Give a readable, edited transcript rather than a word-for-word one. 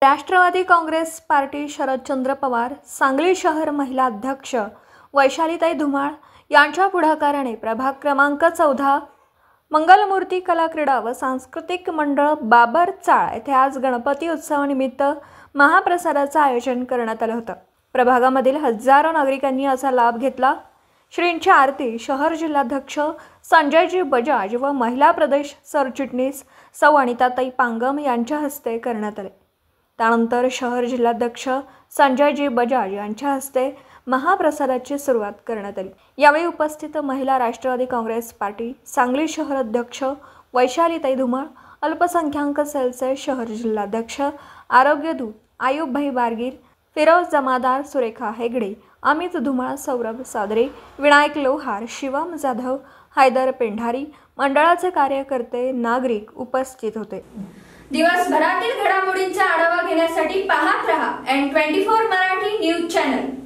Rashtrawadi Congress party Sharadchandra Pawar Sangli शहर महिला अध्यक्ष वैशालीताई धुमाळ यांच्या पुढाकाराने प्रभाग क्रमांक 14 मंगलमूर्ती कला क्रीडा व सांस्कृतिक मंडळ बाबर चाळ येथे आज गणपती उत्सवानिमित्त महाप्रसादाचे आयोजन करण्यात आले होते। प्रभागामधील हजारो नागरिकांनी याचा लाभ घेतला। श्रींची आरती शहर जिल्हाध्यक्ष संजयजी बजाज व महिला प्रदेश सरचिटणीस सौ अनिताताई पांगम यांच्या हस्ते करण्यात आले। त्यानंतर शहर जिल्हाध्यक्ष संजयजी बजाज यांच्या हस्ते महाप्रसादाची सुरुवात करण्यात आली। यावेळी उपस्थित महिला राष्ट्रवादी काँग्रेस पार्टी सांगली शहर अध्यक्ष वैशालीताई धुमाळ, अल्पसंख्याक सेलचे शहर जिल्हाध्यक्ष आरोग्य दूत आयुबभाई बारगीर, फिरोज जमादार, सुरेखा हेगडे, अमित धुमाळ, सौरभ सादरे, विनायक लोहार, शिवम जाधव, हैदर पेंढारी, मंडळाचे कार्यकर्ते, नागरिक उपस्थित होते। दिवसभरातील घडामोडींचा आढावा घेण्यासाठी पाहत रहा N24 मराठी न्यूज चॅनल।